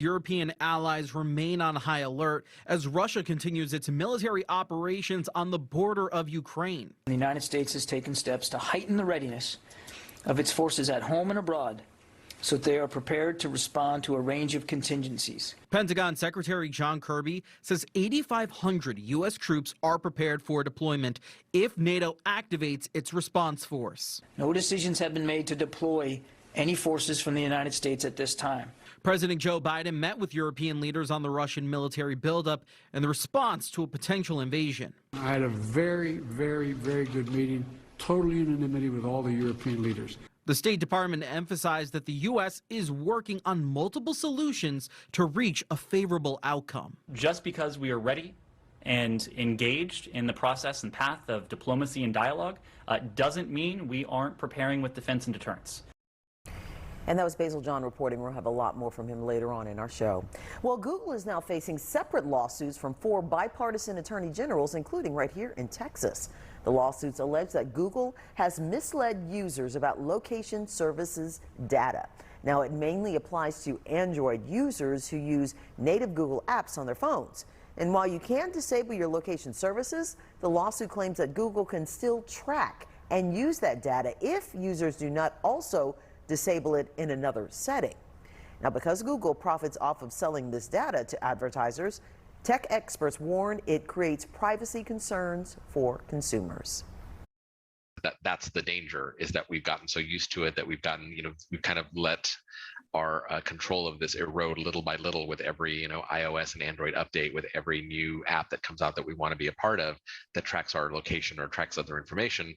European allies remain on high alert as Russia continues its military operations on the border of Ukraine. The United States has taken steps to heighten the readiness of its forces at home and abroad so that they are prepared to respond to a range of contingencies. Pentagon Secretary John Kirby says 8,500 U.S. troops are prepared for deployment if NATO activates its response force. No decisions have been made to deploy any forces from the United States at this time. President Joe Biden met with European leaders on the Russian military buildup and the response to a potential invasion. I had a very good meeting, total unanimity with all the European leaders. The State Department emphasized that the U.S. is working on multiple solutions to reach a favorable outcome. Just because we are ready and engaged in the process and path of diplomacy and dialogue doesn't mean we aren't preparing with defense and deterrence. And that was Basil John reporting. We'll have a lot more from him later on in our show. Well, Google is now facing separate lawsuits from 4 bipartisan attorney generals, including right here in Texas. The lawsuits allege that Google has misled users about location services data. Now, it mainly applies to Android users who use native Google apps on their phones. And while you can disable your location services, the lawsuit claims that Google can still track and use that data if users do not also disable it in another setting. Now, because Google profits off of selling this data to advertisers, tech experts warn it creates privacy concerns for consumers. That's the danger, is that we've gotten so used to it that we've kind of let our control of this erode little by little with every iOS and Android update, with every new app that comes out that we want to be a part of that tracks our location or tracks other information.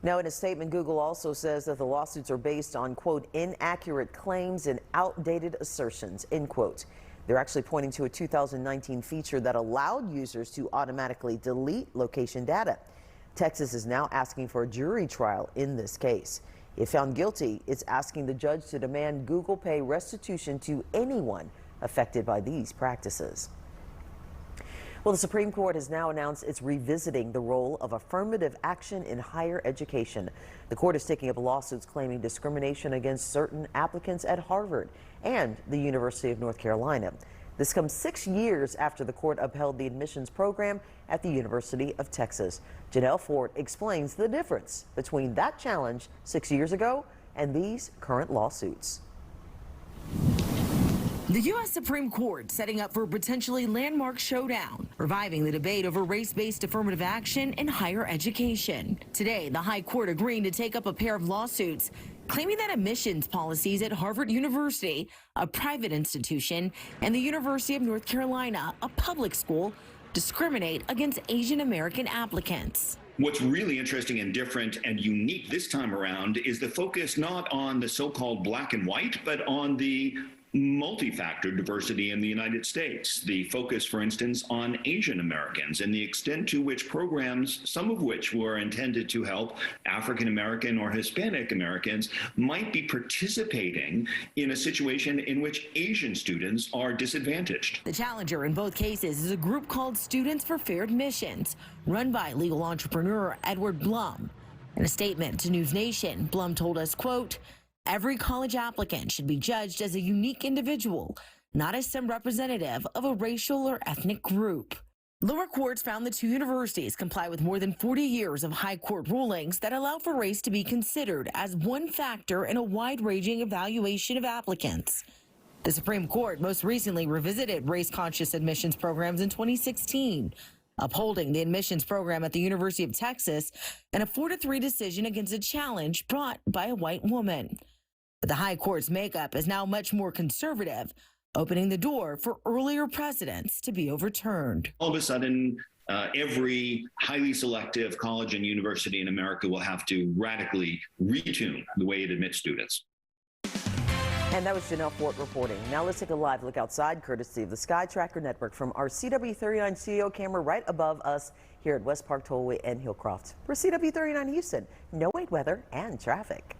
Now, in a statement, Google also says that the lawsuits are based on, quote, inaccurate claims and outdated assertions, end quote. They're actually pointing to a 2019 feature that allowed users to automatically delete location data. Texas is now asking for a jury trial in this case. If found guilty, it's asking the judge to demand Google pay restitution to anyone affected by these practices. Well, the Supreme Court has now announced it's revisiting the role of affirmative action in higher education. The court is taking up lawsuits claiming discrimination against certain applicants at Harvard and the University of North Carolina. This comes 6 years after the court upheld the admissions program at the University of Texas. Janelle Ford explains the difference between that challenge 6 years ago and these current lawsuits. The U.S. Supreme Court setting up for a potentially landmark showdown, reviving the debate over race-based affirmative action in higher education. Today, the High Court agreeing to take up a pair of lawsuits claiming that admissions policies at Harvard University, a private institution, and the University of North Carolina, a public school, discriminate against Asian American applicants. What's really interesting and different and unique this time around is the focus not on the so-called black and white, but on the multi-factor diversity in the United States. The focus, for instance, on Asian Americans and the extent to which programs, some of which were intended to help African American or Hispanic Americans, might be participating in a situation in which Asian students are disadvantaged. The challenger in both cases is a group called Students for Fair Admissions, run by legal entrepreneur Edward Blum. In a statement to News Nation, Blum told us, quote, "Every college applicant should be judged as a unique individual, not as some representative of a racial or ethnic group." Lower courts found the 2 universities comply with more than 40 years of high court rulings that allow for race to be considered as one factor in a wide-ranging evaluation of applicants. The Supreme Court most recently revisited race-conscious admissions programs in 2016, upholding the admissions program at the University of Texas and a 4-3 decision against a challenge brought by a white woman. But the High Court's makeup is now much more conservative, opening the door for earlier precedents to be overturned. All of a sudden, every highly selective college and university in America will have to radically retune the way it admits students. And that was Janelle Fort reporting. Now let's take a live look outside, courtesy of the Sky Tracker Network, from our CW39 studio camera right above us here at West Park Tollway and Hillcroft. For CW39 Houston, no wait weather and traffic.